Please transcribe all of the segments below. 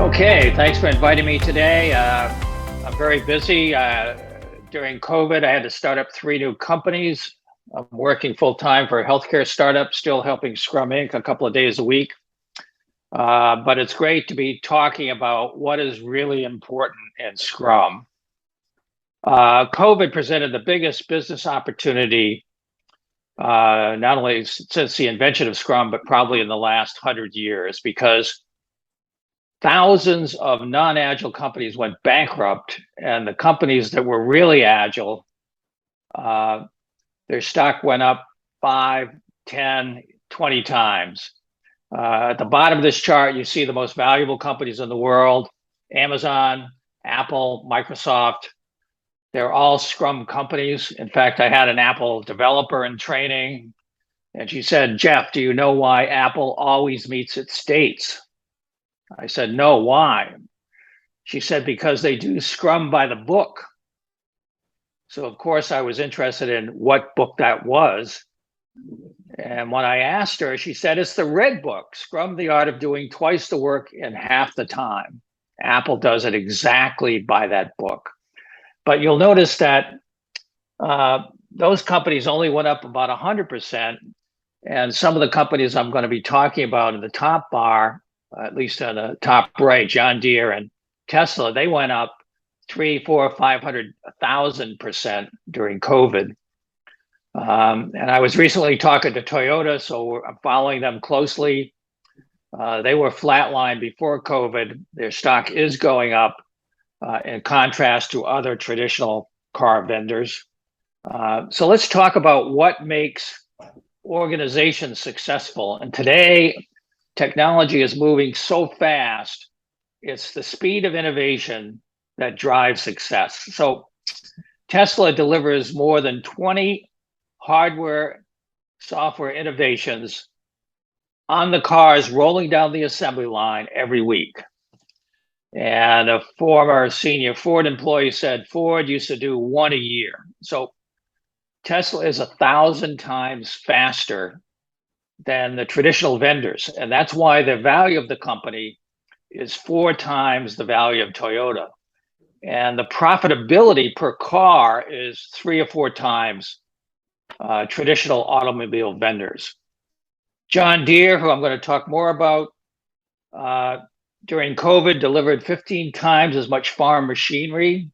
Okay, thanks for inviting me today. I'm very busy. During COVID, I had to start up 3 new companies. I'm working full time for a healthcare startup, still helping Scrum Inc. a couple of days a week. But it's great to be talking about what is really important in Scrum. COVID presented the biggest business opportunity, not only since the invention of Scrum, but probably in the last 100 years, because thousands of non-agile companies went bankrupt, and the companies that were really agile, their stock went up 5, 10, 20 times. At the bottom of this chart, you see the most valuable companies in the world: Amazon, Apple, Microsoft. They're all Scrum companies. In fact, I had an Apple developer in training, and she said, "Jeff, do you know why Apple always meets its dates?" I said, "No, why?" She said, "Because they do Scrum by the book." So, of course, I was interested in what book that was. And when I asked her, she said, "It's the red book, Scrum, the Art of Doing Twice the Work in Half the Time." Apple does it exactly by that book. But you'll notice that those companies only went up about 100%. And some of the companies I'm going to be talking about in the top bar, at least on the top right, John Deere and Tesla, they went up 300, 400, 500, 1,000% during COVID. And I was recently talking to Toyota, so I'm following them closely. They were flatlined before COVID. Their stock is going up in contrast to other traditional car vendors. So let's talk about what makes organizations successful. And today, technology is moving so fast. It's the speed of innovation that drives success. So Tesla delivers more than 20 hardware, software innovations on the cars rolling down the assembly line every week. And a former senior Ford employee said Ford used to do one a year. So Tesla is 1,000 times faster than the traditional vendors. And that's why the value of the company is 4 times the value of Toyota. And the profitability per car is 3 or 4 times traditional automobile vendors. John Deere, who I'm going to talk more about, during COVID delivered 15 times as much farm machinery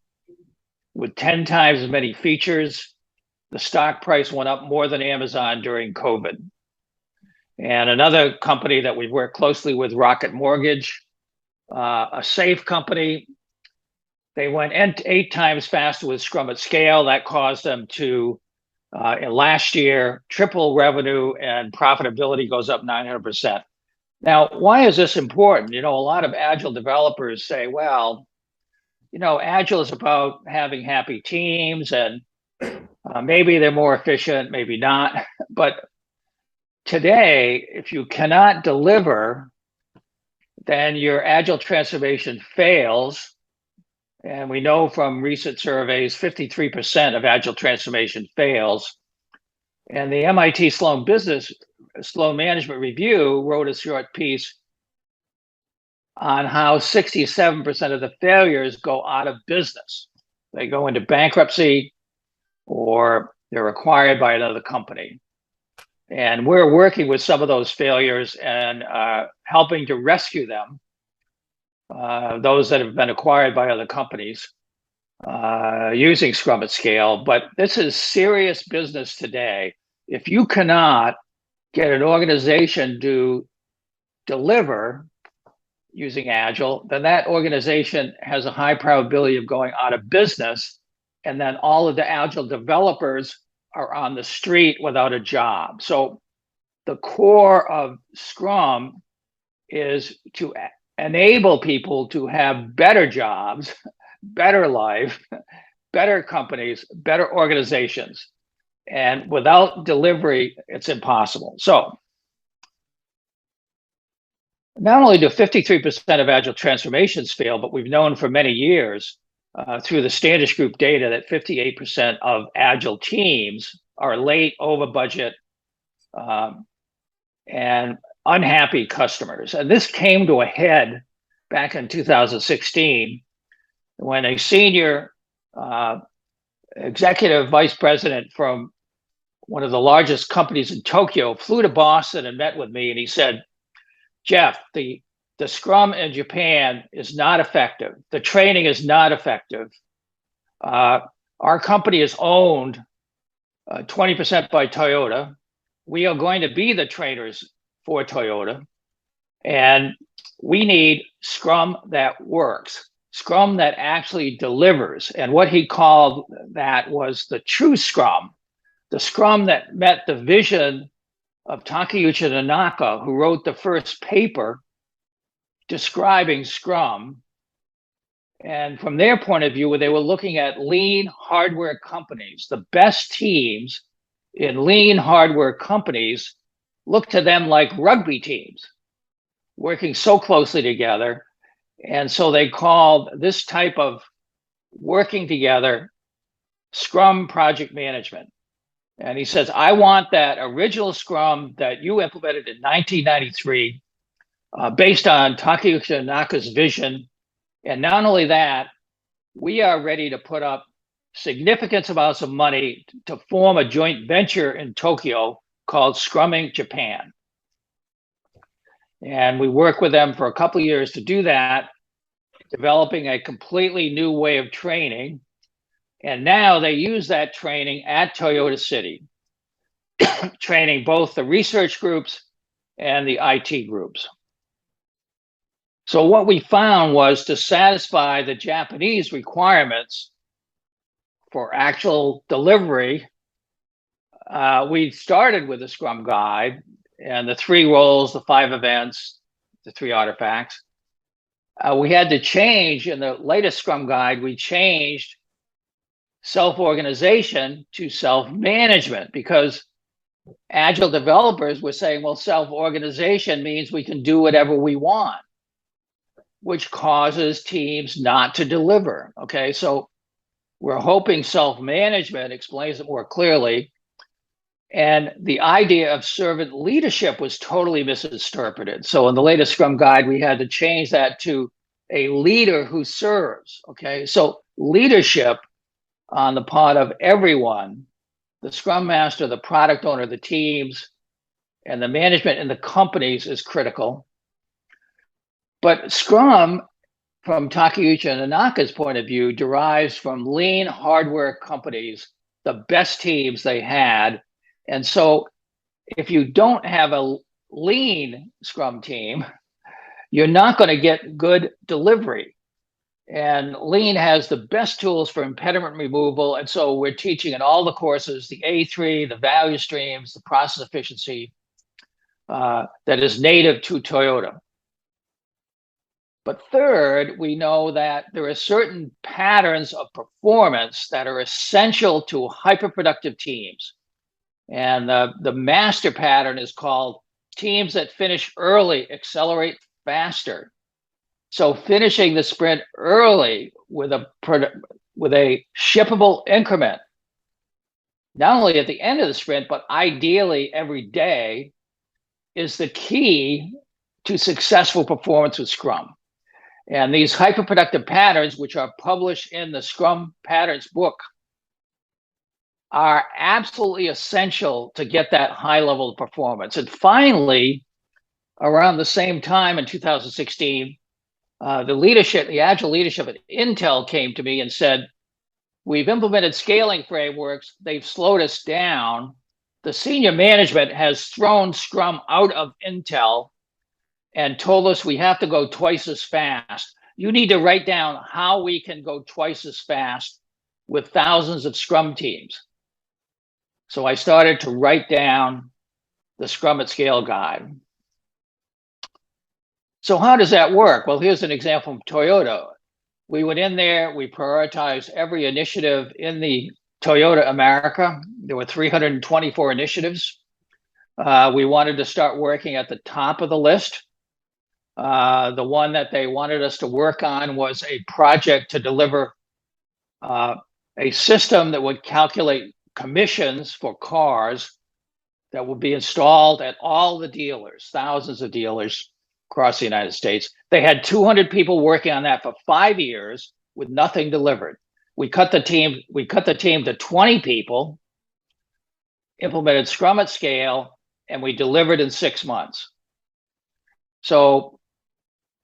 with 10 times as many features. The stock price went up more than Amazon during COVID. And another company that we work closely with, Rocket Mortgage, a safe company, they went 8 times faster with Scrum at scale. That caused them to, in last year, triple revenue, and profitability goes up 900%. Now, why is this important? A lot of Agile developers say, well, Agile is about having happy teams, and maybe they're more efficient, maybe not. But today, if you cannot deliver, then your Agile transformation fails. And we know from recent surveys, 53% of Agile transformation fails. And the MIT Sloan Management Review wrote a short piece on how 67% of the failures go out of business. They go into bankruptcy or they're acquired by another company. And we're working with some of those failures and helping to rescue them, those that have been acquired by other companies, using Scrum at scale. But this is serious business today. If you cannot get an organization to deliver using Agile, then that organization has a high probability of going out of business. And then all of the Agile developers are on the street without a job. So the core of Scrum is to enable people to have better jobs, better life, better companies, better organizations. And without delivery, it's impossible. So not only do 53% of Agile transformations fail, but we've known for many years through the Standish Group data that 58% of Agile teams are late, over budget, and unhappy customers. And this came to a head back in 2016 when a senior executive vice president from one of the largest companies in Tokyo flew to Boston and met with me, and he said, Jeff, the Scrum in Japan is not effective. The training is not effective. Our company is owned 20% by Toyota. We are going to be the trainers for Toyota. And we need Scrum that works, Scrum that actually delivers. And what he called that was the true Scrum, the Scrum that met the vision of Takeuchi Tanaka, who wrote the first paper describing Scrum. And from their point of view, they were looking at lean hardware companies. The best teams in lean hardware companies look to them like rugby teams, working so closely together. And so they called this type of working together Scrum project management. And he says, I want that original Scrum that you implemented in 1993, based on Takeuchi Tanaka's vision. And not only that, we are ready to put up significant amounts of money to form a joint venture in Tokyo called Scrumming Japan. And we worked with them for a couple of years to do that, developing a completely new way of training. And now they use that training at Toyota City, training both the research groups and the IT groups. So what we found was to satisfy the Japanese requirements for actual delivery, we started with the Scrum Guide and the 3 roles, the 5 events, the 3 artifacts. We had to change in the latest Scrum Guide, we changed self-organization to self-management because Agile developers were saying, well, self-organization means we can do whatever we want, which causes teams not to deliver. Okay, so we're hoping self-management explains it more clearly. And the idea of servant leadership was totally misinterpreted. So in the latest Scrum Guide, we had to change that to a leader who serves. Okay, so leadership on the part of everyone, the Scrum Master, the product owner, the teams, and the management in the companies is critical. But Scrum, from Takeuchi Tanaka's point of view, derives from lean hardware companies, the best teams they had. And so if you don't have a lean Scrum team, you're not going to get good delivery. And lean has the best tools for impediment removal. And so we're teaching in all the courses, the A3, the value streams, the process efficiency that is native to Toyota. But third, we know that there are certain patterns of performance that are essential to hyperproductive teams. And the master pattern is called teams that finish early, accelerate faster. So finishing the sprint early with a shippable increment, not only at the end of the sprint, but ideally every day, is the key to successful performance with Scrum. And these hyperproductive patterns, which are published in the Scrum Patterns book, are absolutely essential to get that high level of performance. And finally, around the same time in 2016, the Agile leadership at Intel came to me and said, we've implemented scaling frameworks. They've slowed us down. The senior management has thrown Scrum out of Intel and told us we have to go twice as fast. You need to write down how we can go twice as fast with thousands of Scrum teams. So I started to write down the Scrum at Scale guide. So how does that work? Well, here's an example from Toyota. We went in there, we prioritized every initiative in the Toyota America. There were 324 initiatives. We wanted to start working at the top of the list. The one that they wanted us to work on was a project to deliver a system that would calculate commissions for cars that would be installed at all the dealers, thousands of dealers. across the United States. They had 200 people working on that for 5 years with nothing delivered. We cut the team to 20 people, implemented Scrum at scale, and we delivered in 6 months. So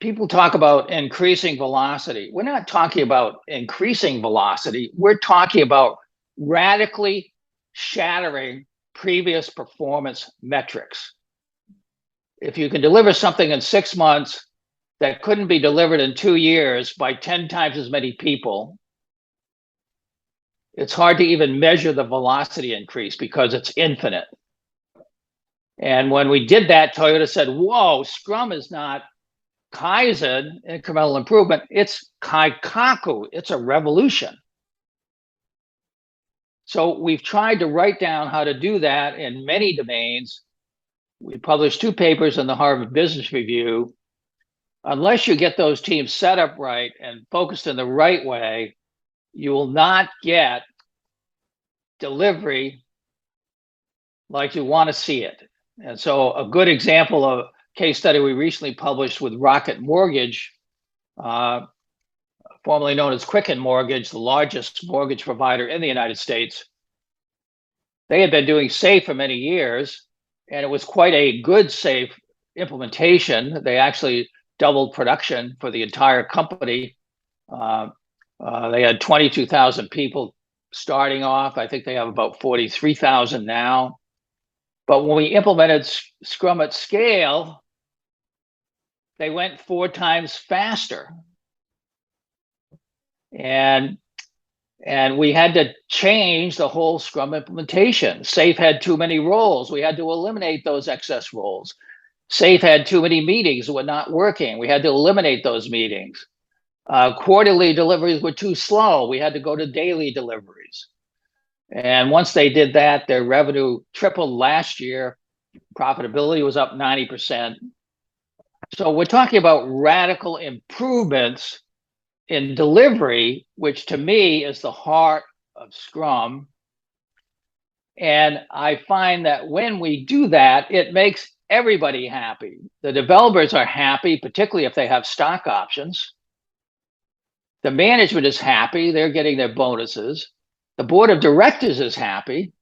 people talk about increasing velocity. We're not talking about increasing velocity. We're talking about radically shattering previous performance metrics. If you can deliver something in 6 months that couldn't be delivered in 2 years by 10 times as many people, it's hard to even measure the velocity increase because it's infinite. And when we did that, Toyota said, whoa, Scrum is not Kaizen, incremental improvement, it's Kaikaku, it's a revolution. So we've tried to write down how to do that in many domains. We published 2 papers in the Harvard Business Review. Unless you get those teams set up right and focused in the right way, you will not get delivery like you want to see it. And so a good example of a case study we recently published with Rocket Mortgage, formerly known as Quicken Mortgage, the largest mortgage provider in the United States. They had been doing SAFE for many years, and it was quite a good SAFE implementation. They actually doubled production for the entire company. They had 22,000 people starting off. I think they have about 43,000 now. But when we implemented Scrum at scale, they went 4 times faster. And we had to change the whole Scrum implementation. SAFE had too many roles. We had to eliminate those excess roles. SAFE had too many meetings that were not working. We had to eliminate those meetings. Quarterly deliveries were too slow. We had to go to daily deliveries. And once they did that, their revenue tripled last year. Profitability was up 90%. So we're talking about radical improvements in delivery, which to me is the heart of Scrum. And I find that when we do that, it makes everybody happy. The developers are happy, particularly if they have stock options. The management is happy, they're getting their bonuses. The board of directors is happy,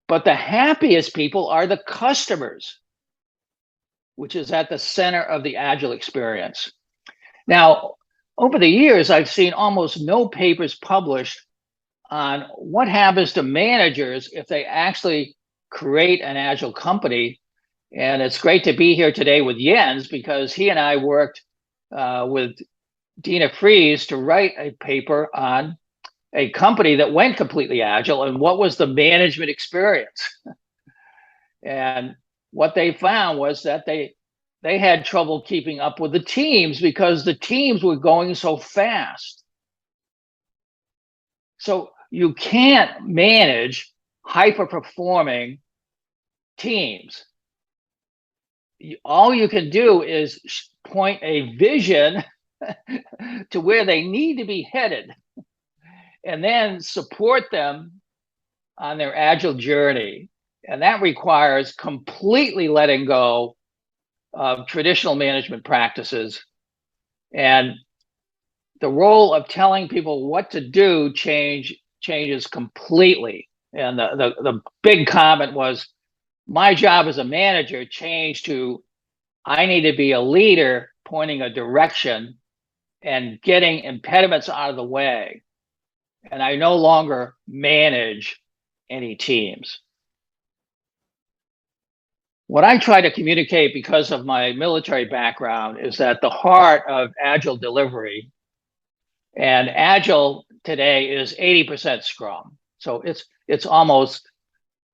but the happiest people are the customers, which is at the center of the Agile experience. Now, over the years, I've seen almost no papers published on what happens to managers if they actually create an Agile company. And it's great to be here today with Jens, because he and I worked with Dina Fries to write a paper on a company that went completely Agile and what was the management experience. And what they found was that they had trouble keeping up with the teams because the teams were going so fast. So you can't manage hyper-performing teams. All you can do is point a vision to where they need to be headed, and then support them on their Agile journey. And that requires completely letting go of traditional management practices. And the role of telling people what to do changes completely. And the big comment was, my job as a manager changed to, I need to be a leader pointing a direction and getting impediments out of the way. And I no longer manage any teams. What I try to communicate, because of my military background, is that the heart of Agile delivery, and Agile today is 80% Scrum. So it's almost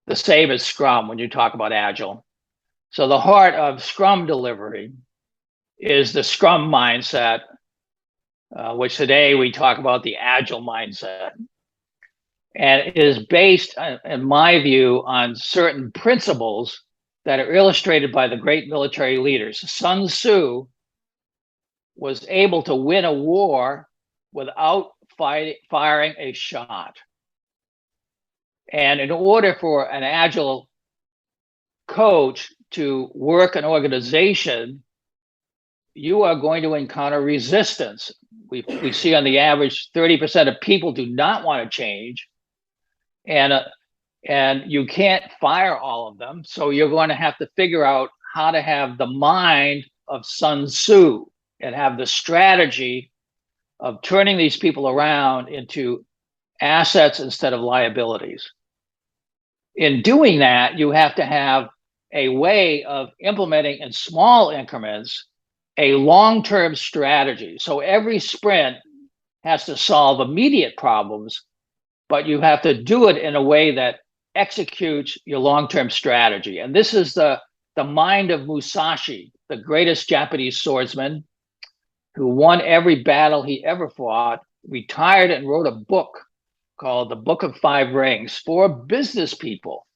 the same as Scrum when you talk about Agile. So the heart of Scrum delivery is the Scrum mindset, which today we talk about the Agile mindset. And it is based, in my view, on certain principles that are illustrated by the great military leaders. Sun Tzu was able to win a war without firing a shot. And in order for an Agile coach to work an organization, you are going to encounter resistance. We see on the average 30% of people do not want to change, and you can't fire all of them. So you're going to have to figure out how to have the mind of Sun Tzu and have the strategy of turning these people around into assets instead of liabilities. In doing that, you have to have a way of implementing in small increments a long-term strategy. So every sprint has to solve immediate problems, but you have to do it in a way that executes your long-term strategy. And this is the mind of Musashi, the greatest Japanese swordsman who won every battle he ever fought, retired and wrote a book called The Book of Five Rings for business people.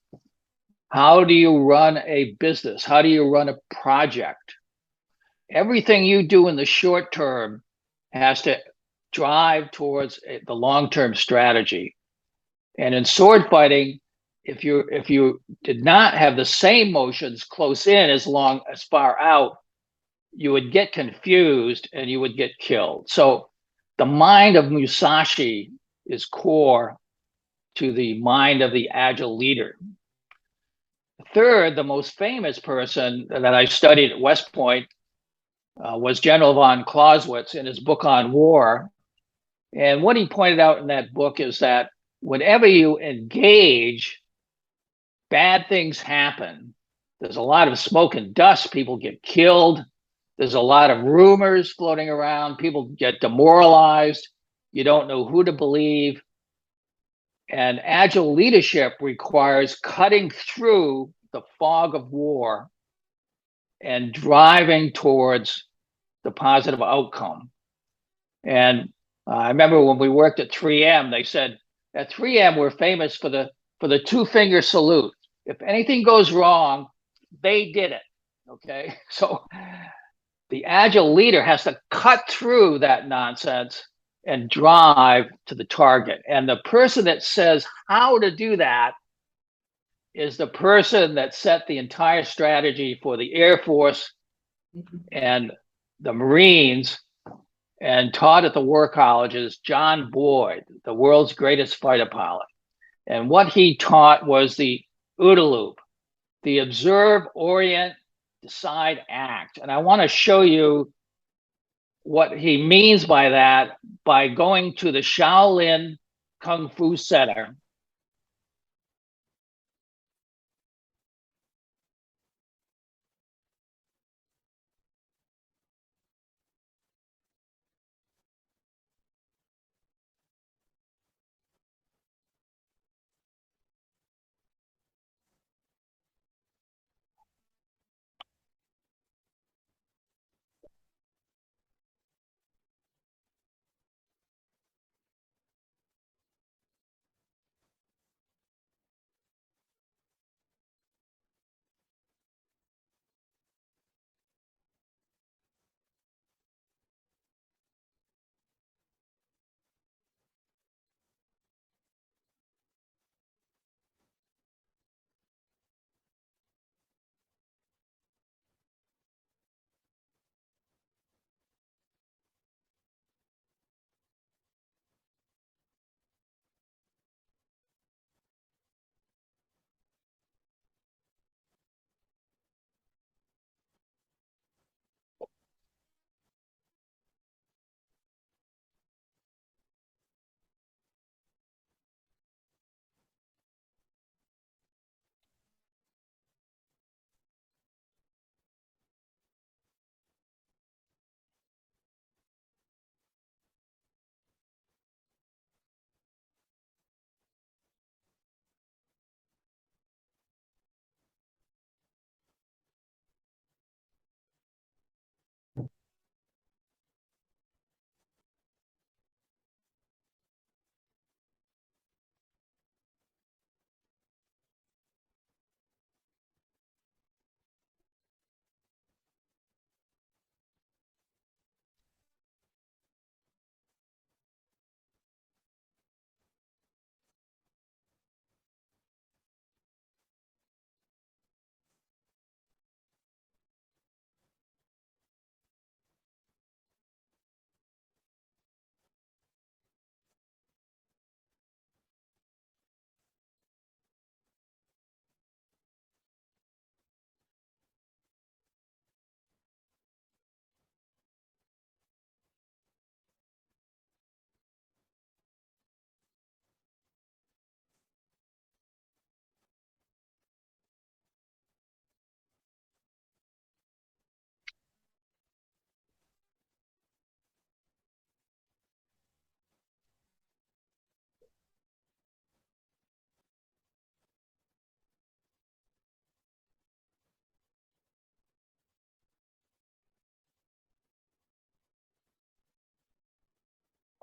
How do you run a business? How do you run a project? Everything you do in the short term has to drive towards the long-term strategy. And in sword fighting, if you did not have the same motions close in as far out, you would get confused and you would get killed. So the mind of Musashi is core to the mind of the agile leader. Third, the most famous person that I studied at West Point was General von Clausewitz in his book on war. And what he pointed out in that book is that whenever you engage, bad things happen. There's a lot of smoke and dust. People get killed. There's a lot of rumors floating around. People get demoralized. You don't know who to believe. And agile leadership requires cutting through the fog of war and driving towards the positive outcome. And I remember when we worked at 3M, they said at 3M we're famous for the two-finger salute. If anything goes wrong, they did it. Okay, so the agile leader has to cut through that nonsense and drive to the target. And the person that says how to do that is the person that set the entire strategy for the Air Force and the Marines and taught at the war colleges, John Boyd, the world's greatest fighter pilot. And what he taught was the OODA loop, the observe, orient, decide, act. And I want to show you what he means by that by going to the Shaolin Kung Fu Center.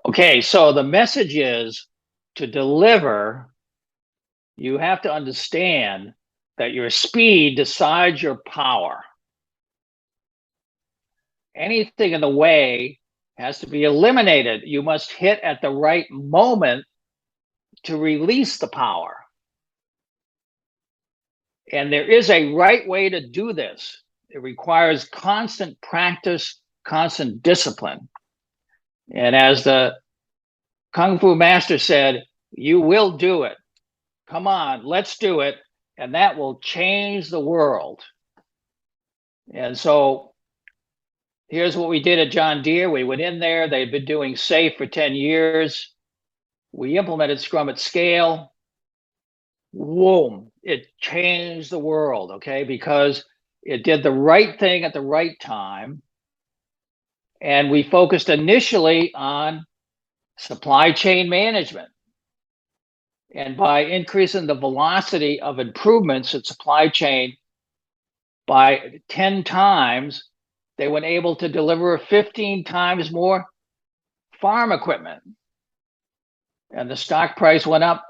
Okay, so the message is to deliver, you have to understand that your speed decides your power. Anything in the way has to be eliminated. You must hit at the right moment to release the power. And there is a right way to do this. It requires constant practice, constant discipline. And as the Kung Fu master said, you will do it. Come on, let's do it. And that will change the world. And so here's what we did at John Deere. We went in there. They'd been doing SAFe for 10 years. We implemented Scrum at scale. Boom, it changed the world, okay? Because it did the right thing at the right time. And we focused initially on supply chain management. And by increasing the velocity of improvements in supply chain by 10 times, they were able to deliver 15 times more farm equipment. And the stock price went up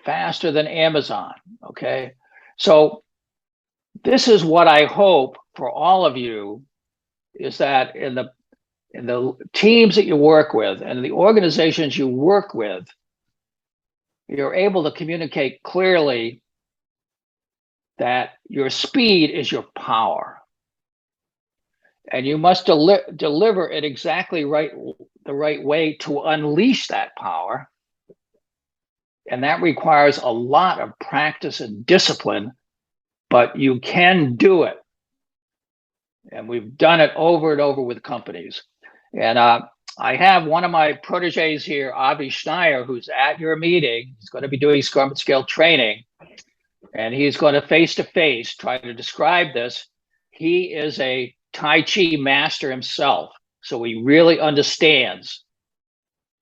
faster than Amazon, okay? So this is what I hope for all of you, is that in the teams that you work with and the organizations you work with, you're able to communicate clearly that your speed is your power. And you must deliver it exactly the right way to unleash that power. And that requires a lot of practice and discipline, but you can do it. And we've done it over and over with companies. And I have one of my proteges here, Avi Schneier, who's at your meeting. He's going to be doing Scrum at Scale training. And he's going to face-to-face try to describe this. He is a Tai Chi master himself. So he really understands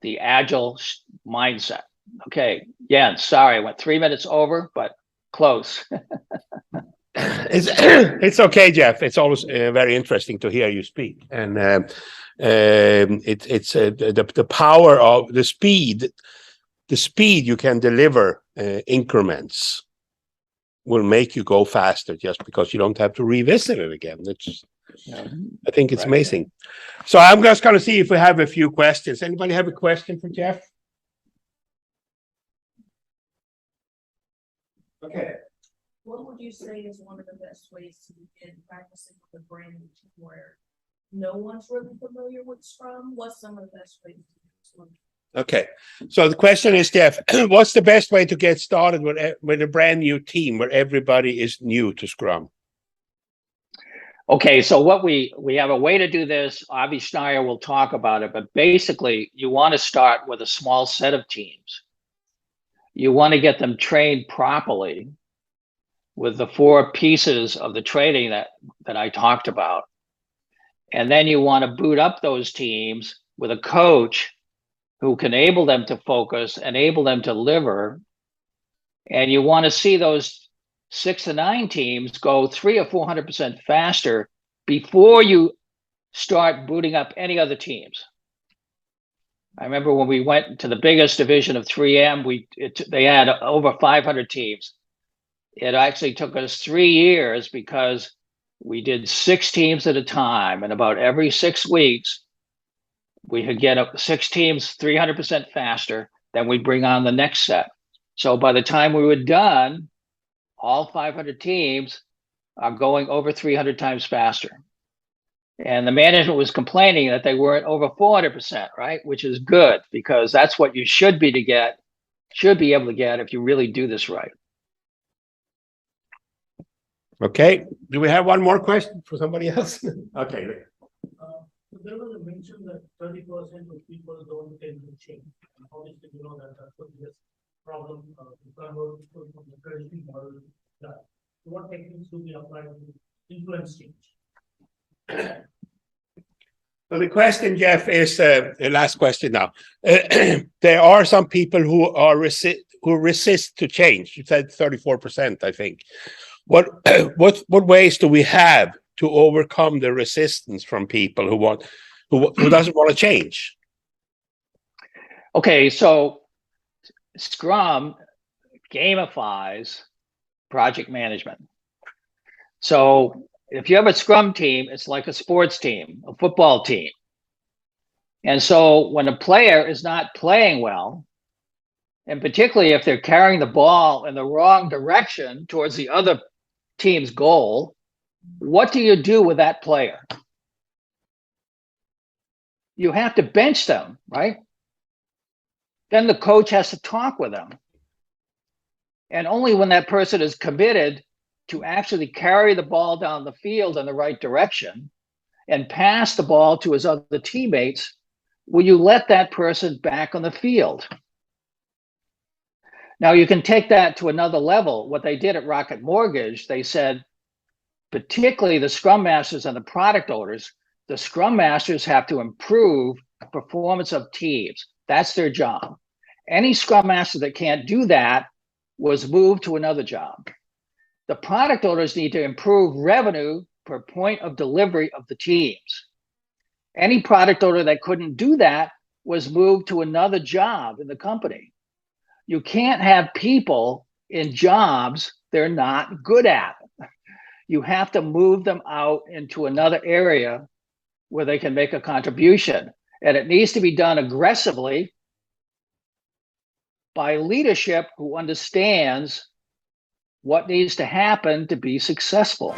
the agile mindset. Okay, Jens, sorry, I went 3 minutes over, but close. It's okay, Jeff. It's always very interesting to hear you speak, and it's the power of the speed you can deliver increments will make you go faster, just because you don't have to revisit it again. I think it's amazing. So I'm just going to see if we have a few questions. Anybody have a question for Jeff? Okay. What would you say is one of the best ways to begin practicing with a brand new team where no one's really familiar with Scrum? What's some of the best ways to do Scrum? Okay, so the question is, Jeff, what's the best way to get started with a brand new team where everybody is new to Scrum? Okay, so what we have a way to do this. Avi Schneier will talk about it, but basically you want to start with a small set of teams. You want to get them trained properly with the 4 pieces of the training that I talked about. And then you want to boot up those teams with a coach who can enable them to focus, enable them to deliver. And you want to see those 6 to 9 teams go 300 or 400% faster before you start booting up any other teams. I remember when we went to the biggest division of 3M, they had over 500 teams. It actually took us 3 years because we did 6 teams at a time, and about every 6 weeks, we could get up 6 teams 300% faster. Then we bring on the next set. So by the time we were done, all 500 teams are going over 300 times faster. And the management was complaining that they weren't over 400%, right? Which is good, because that's what you should be able to get if you really do this right. Okay, do we have one more question for somebody else? Okay. There was a mention that 30% of people don't tend to change. Obviously, you know that that's this problem to convert people from the traditional model to that. What techniques do we apply to influence change? So the question, Jeff, is the last question now. There are some people who resist to change. You said 34%, I think. What ways do we have to overcome the resistance from people who doesn't want to change? Okay, so Scrum gamifies project management. So if you have a Scrum team, it's like a sports team, a football team. And so when a player is not playing well, and particularly if they're carrying the ball in the wrong direction towards the other team's goal, what do you do with that player? You have to bench them, right? Then the coach has to talk with them. And only when that person is committed to actually carry the ball down the field in the right direction and pass the ball to his other teammates will you let that person back on the field. Now you can take that to another level. What they did at Rocket Mortgage, they said, particularly the Scrum Masters and the product owners, the Scrum Masters have to improve performance of teams. That's their job. Any Scrum Master that can't do that was moved to another job. The product owners need to improve revenue per point of delivery of the teams. Any product owner that couldn't do that was moved to another job in the company. You can't have people in jobs they're not good at. You have to move them out into another area where they can make a contribution. And it needs to be done aggressively by leadership who understands what needs to happen to be successful.